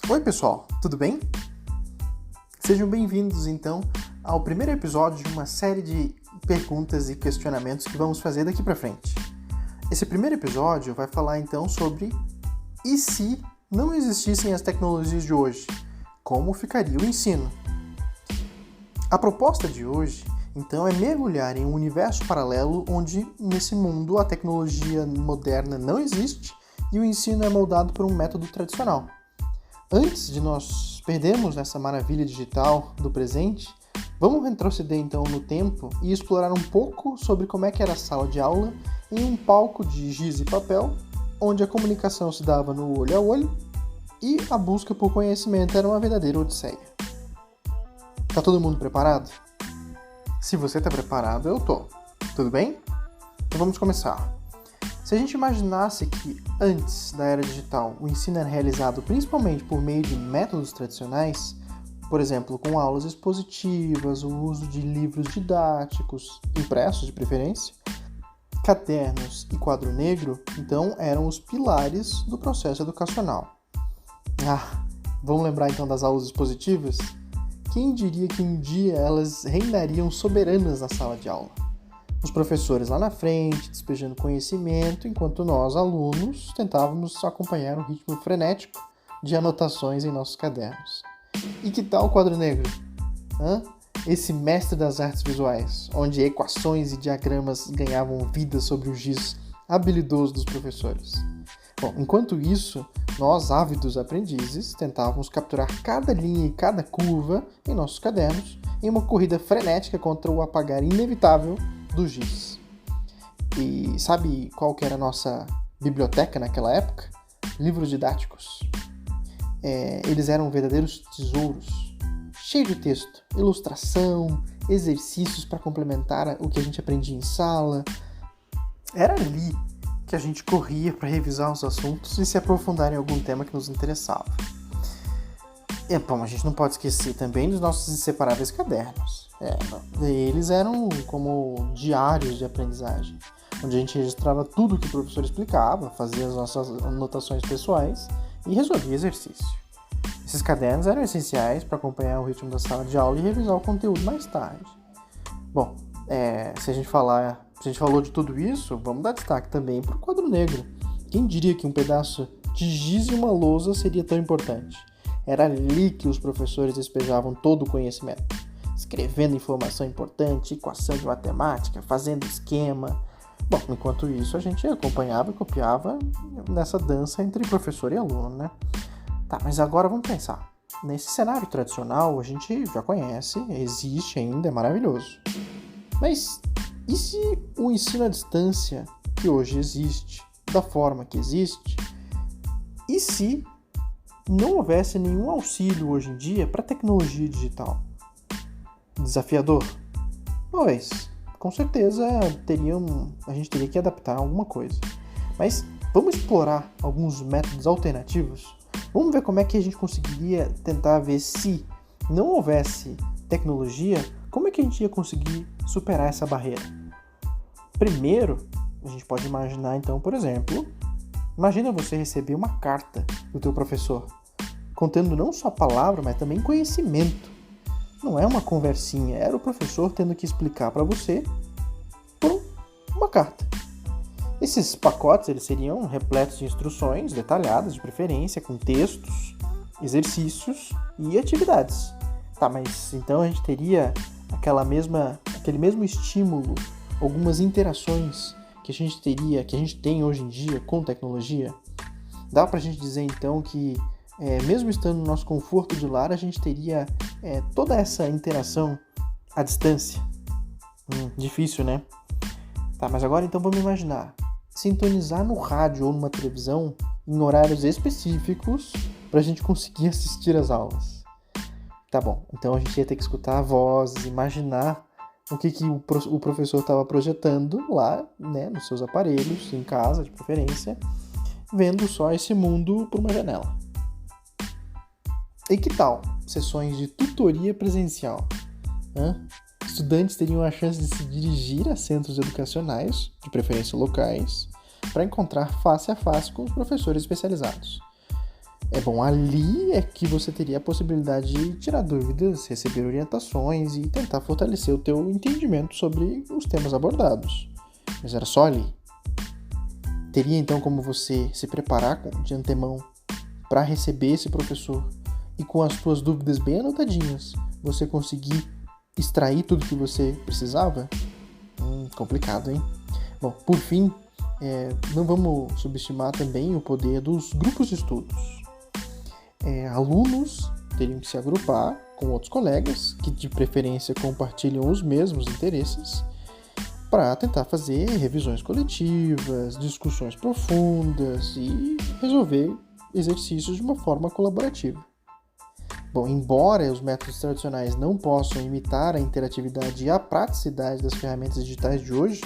Oi pessoal, tudo bem? Sejam bem-vindos então ao primeiro episódio de uma série de perguntas e questionamentos que vamos fazer daqui para frente. Esse primeiro episódio vai falar então sobre e se não existissem as tecnologias de hoje, como ficaria o ensino? A proposta de hoje então é mergulhar em um universo paralelo onde nesse mundo a tecnologia moderna não existe e o ensino é moldado por um método tradicional. Antes de nós perdermos nessa maravilha digital do presente, vamos retroceder então no tempo e explorar um pouco sobre como é que era a sala de aula em um palco de giz e papel, onde a comunicação se dava no olho a olho e a busca por conhecimento era uma verdadeira odisseia. Tá todo mundo preparado? Se você tá preparado, eu tô. Tudo bem? Então vamos começar. Se a gente imaginasse que antes da era digital o ensino era realizado principalmente por meio de métodos tradicionais, por exemplo, com aulas expositivas, o uso de livros didáticos, impressos de preferência, cadernos e quadro negro, então eram os pilares do processo educacional. Vamos lembrar então das aulas expositivas? Quem diria que um dia elas reinariam soberanas na sala de aula? Os professores lá na frente, despejando conhecimento, enquanto nós, alunos, tentávamos acompanhar o ritmo frenético de anotações em nossos cadernos. E que tal o quadro negro? Esse mestre das artes visuais, onde equações e diagramas ganhavam vida sobre o giz habilidoso dos professores. Bom, enquanto isso, nós, ávidos aprendizes, tentávamos capturar cada linha e cada curva em nossos cadernos em uma corrida frenética contra o apagar inevitável do giz. E sabe qual que era a nossa biblioteca naquela época? Livros didáticos. Eles eram verdadeiros tesouros, cheios de texto, ilustração, exercícios para complementar o que a gente aprendia em sala. Era ali que a gente corria para revisar os assuntos e se aprofundar em algum tema que nos interessava. Bom, a gente não pode esquecer também dos nossos inseparáveis cadernos. Eles eram como diários de aprendizagem, onde a gente registrava tudo que o professor explicava, fazia as nossas anotações pessoais e resolvia exercício. Esses cadernos eram essenciais para acompanhar o ritmo da sala de aula e revisar o conteúdo mais tarde. Bom, se a gente falou de tudo isso, vamos dar destaque também para o quadro negro. Quem diria que um pedaço de giz e uma lousa seria tão importante? Era ali que os professores despejavam todo o conhecimento, escrevendo informação importante, equação de matemática, fazendo esquema. Bom, enquanto isso a gente acompanhava e copiava nessa dança entre professor e aluno, né? Tá, mas agora vamos pensar. Nesse cenário tradicional a gente já conhece, existe ainda, é maravilhoso. Mas e se o ensino à distância que hoje existe, da forma que existe, e se não houvesse nenhum auxílio hoje em dia para a tecnologia digital? Desafiador? Talvez. Com certeza a gente teria que adaptar alguma coisa. Mas vamos explorar alguns métodos alternativos? Vamos ver como é que a gente conseguiria tentar ver se não houvesse tecnologia, como é que a gente ia conseguir superar essa barreira? Primeiro, a gente pode imaginar então, por exemplo, imagina você receber uma carta do teu professor, contendo não só palavra, mas também conhecimento. Não é uma conversinha, era o professor tendo que explicar para você por uma carta. Esses pacotes eles seriam repletos de instruções detalhadas, de preferência, com textos, exercícios e atividades. Tá, mas então a gente teria aquele mesmo estímulo, algumas interações que a gente tem hoje em dia com tecnologia? Dá pra gente dizer então que mesmo estando no nosso conforto de lar, a gente teria toda essa interação à distância? Difícil, né? Tá, mas agora então vamos imaginar. Sintonizar no rádio ou numa televisão em horários específicos para a gente conseguir assistir às aulas. Tá bom, então a gente ia ter que escutar vozes, imaginar o que o professor estava projetando lá, né, nos seus aparelhos, em casa de preferência, vendo só esse mundo por uma janela. E que tal sessões de tutoria presencial? Estudantes teriam a chance de se dirigir a centros educacionais, de preferência locais, para encontrar face a face com os professores especializados. Ali é que você teria a possibilidade de tirar dúvidas, receber orientações e tentar fortalecer o teu entendimento sobre os temas abordados. Mas era só ali. Teria então como você se preparar de antemão para receber esse professor e com as suas dúvidas bem anotadinhas, você conseguir extrair tudo que você precisava? Complicado, hein? Bom, por fim, não vamos subestimar também o poder dos grupos de estudos. Alunos teriam que se agrupar com outros colegas, que de preferência compartilham os mesmos interesses, para tentar fazer revisões coletivas, discussões profundas e resolver exercícios de uma forma colaborativa. Bom, embora os métodos tradicionais não possam imitar a interatividade e a praticidade das ferramentas digitais de hoje,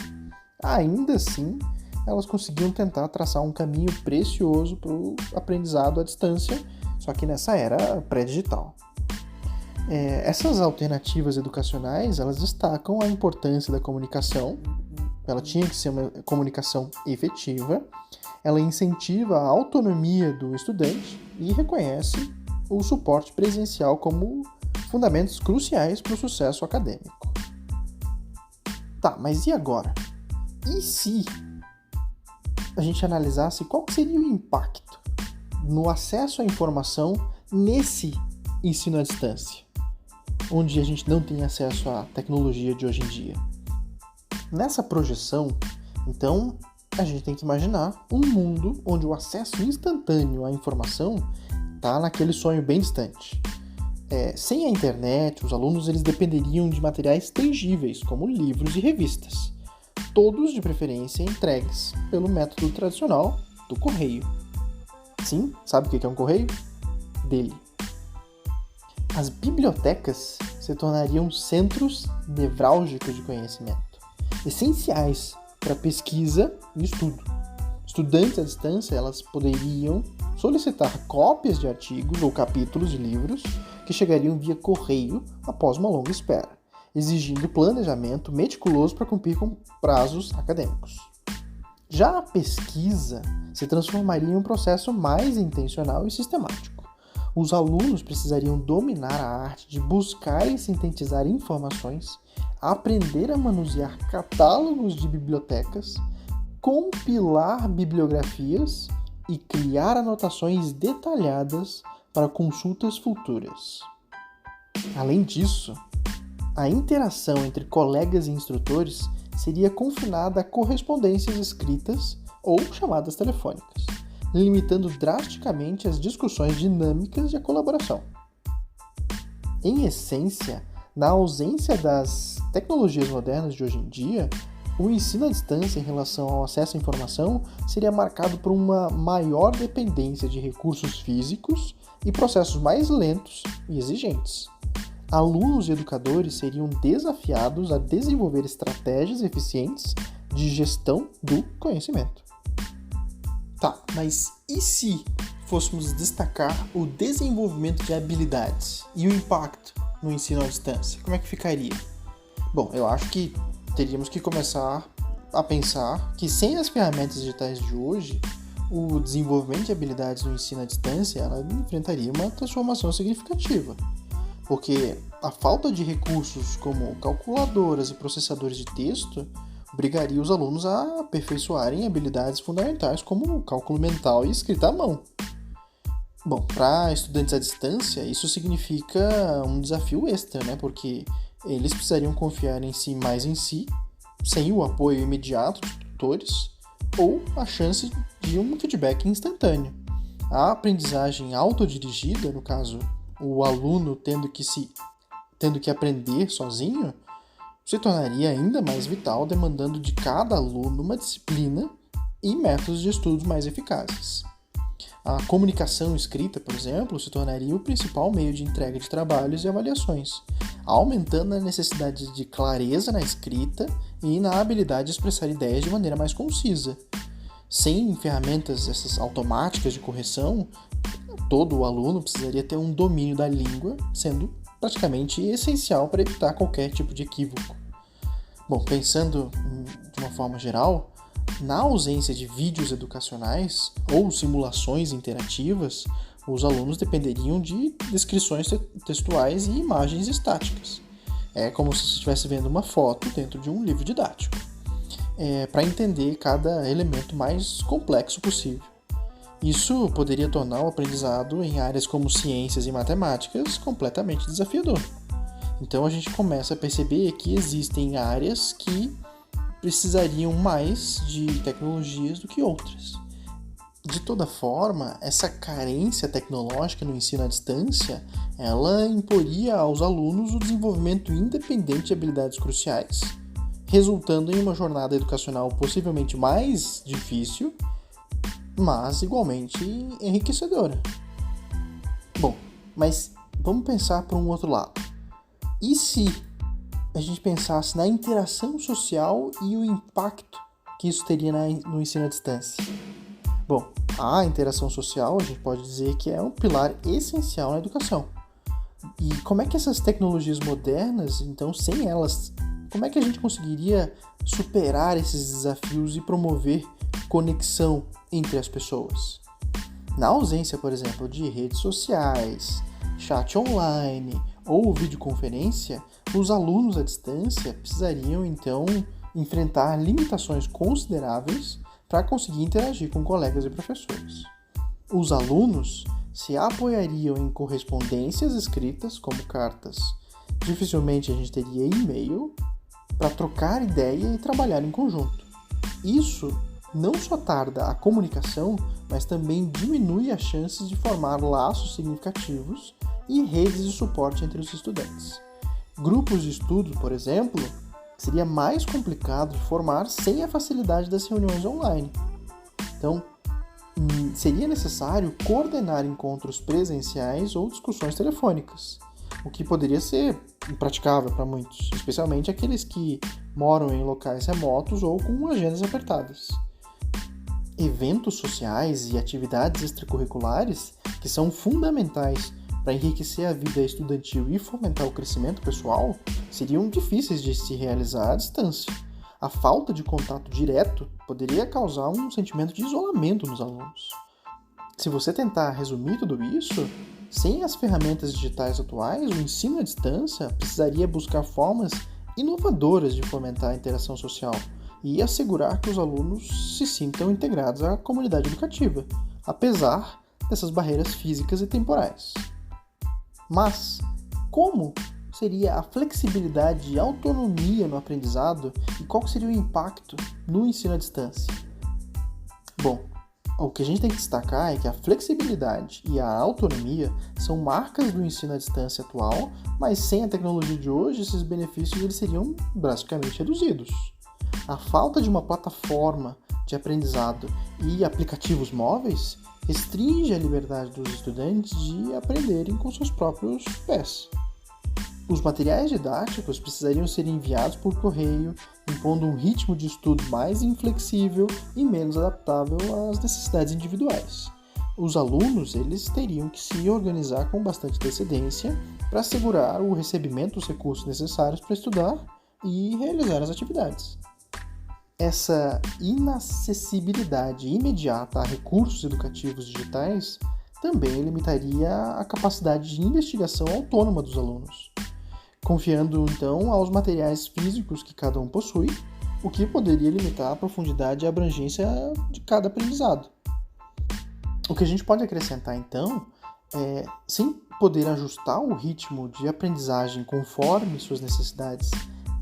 ainda assim elas conseguiam tentar traçar um caminho precioso para o aprendizado à distância, só que nessa era pré-digital. Essas alternativas educacionais, elas destacam a importância da comunicação. Ela tinha que ser uma comunicação efetiva, ela incentiva a autonomia do estudante e reconhece o suporte presencial como fundamentos cruciais para o sucesso acadêmico. Tá, mas e agora? E se a gente analisasse qual seria o impacto no acesso à informação nesse ensino à distância, onde a gente não tem acesso à tecnologia de hoje em dia? Nessa projeção, então, a gente tem que imaginar um mundo onde o acesso instantâneo à informação está naquele sonho bem distante. Sem a internet, os alunos eles dependeriam de materiais tangíveis, como livros e revistas, todos de preferência entregues pelo método tradicional do correio. Sim, sabe o que é um correio? Dele. As bibliotecas se tornariam centros nevrálgicos de conhecimento, essenciais para pesquisa e estudo. Estudantes à distância, elas poderiam solicitar cópias de artigos ou capítulos de livros que chegariam via correio após uma longa espera, exigindo planejamento meticuloso para cumprir com prazos acadêmicos. Já a pesquisa se transformaria em um processo mais intencional e sistemático. Os alunos precisariam dominar a arte de buscar e sintetizar informações, aprender a manusear catálogos de bibliotecas, compilar bibliografias e criar anotações detalhadas para consultas futuras. Além disso, a interação entre colegas e instrutores seria confinada a correspondências escritas ou chamadas telefônicas, limitando drasticamente as discussões dinâmicas e a colaboração. Em essência, na ausência das tecnologias modernas de hoje em dia, o ensino à distância em relação ao acesso à informação seria marcado por uma maior dependência de recursos físicos e processos mais lentos e exigentes. Alunos e educadores seriam desafiados a desenvolver estratégias eficientes de gestão do conhecimento. Tá, mas e se fôssemos destacar o desenvolvimento de habilidades e o impacto no ensino à distância? Como é que ficaria? Bom, eu acho que teríamos que começar a pensar que sem as ferramentas digitais de hoje, o desenvolvimento de habilidades no ensino à distância ela enfrentaria uma transformação significativa. Porque a falta de recursos como calculadoras e processadores de texto obrigaria os alunos a aperfeiçoarem habilidades fundamentais como o cálculo mental e escrita à mão. Bom, para estudantes à distância, isso significa um desafio extra, né? Porque eles precisariam confiar mais em si, sem o apoio imediato de tutores ou a chance de um feedback instantâneo. A aprendizagem autodirigida, no caso, o aluno tendo que aprender sozinho, se tornaria ainda mais vital, demandando de cada aluno uma disciplina e métodos de estudos mais eficazes. A comunicação escrita, por exemplo, se tornaria o principal meio de entrega de trabalhos e avaliações, aumentando a necessidade de clareza na escrita e na habilidade de expressar ideias de maneira mais concisa. Sem ferramentas essas automáticas de correção, todo o aluno precisaria ter um domínio da língua, sendo praticamente essencial para evitar qualquer tipo de equívoco. Bom, pensando de uma forma geral, na ausência de vídeos educacionais ou simulações interativas, Os alunos dependeriam de descrições textuais e imagens estáticas. É como se você estivesse vendo uma foto dentro de um livro didático, para entender cada elemento mais complexo possível. Isso poderia tornar o aprendizado em áreas como ciências e matemáticas completamente desafiador. Então a gente começa a perceber que existem áreas que precisariam mais de tecnologias do que outras. De toda forma, essa carência tecnológica no ensino à distância, ela imporia aos alunos o desenvolvimento independente de habilidades cruciais, resultando em uma jornada educacional possivelmente mais difícil, mas igualmente enriquecedora. Bom, mas vamos pensar por um outro lado. E se a gente pensasse na interação social e o impacto que isso teria no ensino à distância? Bom, a interação social a gente pode dizer que é um pilar essencial na educação. E como é que essas tecnologias modernas, então sem elas, como é que a gente conseguiria superar esses desafios e promover conexão entre as pessoas? Na ausência, por exemplo, de redes sociais, chat online ou videoconferência, os alunos à distância precisariam, então, enfrentar limitações consideráveis para conseguir interagir com colegas e professores. Os alunos se apoiariam em correspondências escritas, como cartas. Dificilmente a gente teria e-mail para trocar ideia e trabalhar em conjunto. Isso não só tarda a comunicação, mas também diminui as chances de formar laços significativos e redes de suporte entre os estudantes. Grupos de estudo, por exemplo, seria mais complicado de formar sem a facilidade das reuniões online. Então, seria necessário coordenar encontros presenciais ou discussões telefônicas, o que poderia ser impraticável para muitos, especialmente aqueles que moram em locais remotos ou com agendas apertadas. Eventos sociais e atividades extracurriculares, que são fundamentais para enriquecer a vida estudantil e fomentar o crescimento pessoal, seriam difíceis de se realizar à distância. A falta de contato direto poderia causar um sentimento de isolamento nos alunos. Se você tentar resumir tudo isso, sem as ferramentas digitais atuais, o ensino à distância precisaria buscar formas inovadoras de fomentar a interação social e assegurar que os alunos se sintam integrados à comunidade educativa, apesar dessas barreiras físicas e temporais. Mas, como seria a flexibilidade e autonomia no aprendizado e qual seria o impacto no ensino à distância? Bom, o que a gente tem que destacar é que a flexibilidade e a autonomia são marcas do ensino à distância atual, mas sem a tecnologia de hoje, esses benefícios eles seriam drasticamente reduzidos. A falta de uma plataforma de aprendizado e aplicativos móveis restringe a liberdade dos estudantes de aprenderem com seus próprios pés. Os materiais didáticos precisariam ser enviados por correio, impondo um ritmo de estudo mais inflexível e menos adaptável às necessidades individuais. Os alunos eles teriam que se organizar com bastante antecedência para assegurar o recebimento dos recursos necessários para estudar e realizar as atividades. Essa inacessibilidade imediata a recursos educativos digitais também limitaria a capacidade de investigação autônoma dos alunos, confiando então aos materiais físicos que cada um possui, o que poderia limitar a profundidade e a abrangência de cada aprendizado. O que a gente pode acrescentar então é, sem poder ajustar o ritmo de aprendizagem conforme suas necessidades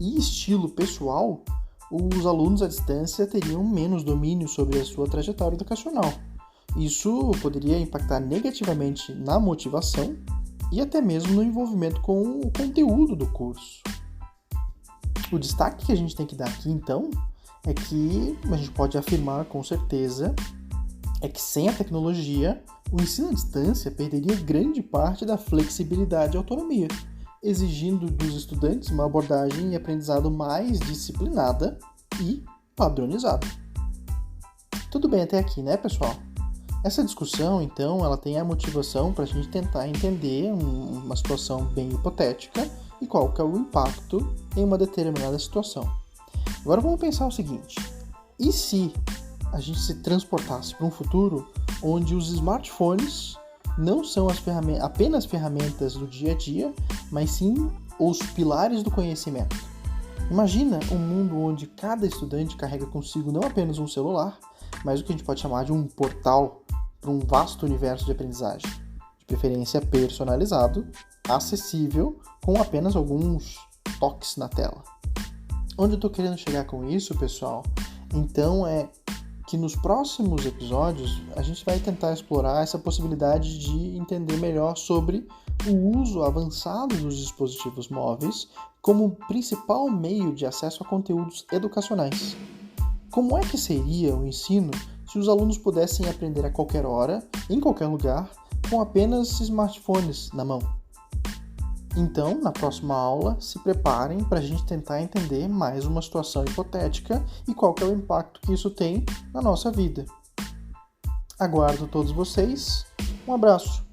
e estilo pessoal, os alunos à distância teriam menos domínio sobre a sua trajetória educacional. Isso poderia impactar negativamente na motivação e até mesmo no envolvimento com o conteúdo do curso. O destaque que a gente tem que dar aqui, então, é que a gente pode afirmar com certeza é que sem a tecnologia, o ensino à distância perderia grande parte da flexibilidade e autonomia, exigindo dos estudantes uma abordagem e aprendizado mais disciplinada e padronizada. Tudo bem até aqui, né, pessoal? Essa discussão, então, ela tem a motivação para a gente tentar entender uma situação bem hipotética e qual que é o impacto em uma determinada situação. Agora vamos pensar o seguinte: e se a gente se transportasse para um futuro onde os smartphones não são apenas ferramentas do dia a dia, mas sim os pilares do conhecimento. Imagina um mundo onde cada estudante carrega consigo não apenas um celular, mas o que a gente pode chamar de um portal para um vasto universo de aprendizagem, de preferência personalizado, acessível, com apenas alguns toques na tela. Onde eu estou querendo chegar com isso, pessoal? Então é que nos próximos episódios a gente vai tentar explorar essa possibilidade de entender melhor sobre o uso avançado dos dispositivos móveis como principal meio de acesso a conteúdos educacionais. Como é que seria o ensino se os alunos pudessem aprender a qualquer hora, em qualquer lugar, com apenas smartphones na mão? Então, na próxima aula, se preparem para a gente tentar entender mais uma situação hipotética e qual que é o impacto que isso tem na nossa vida. Aguardo todos vocês. Um abraço!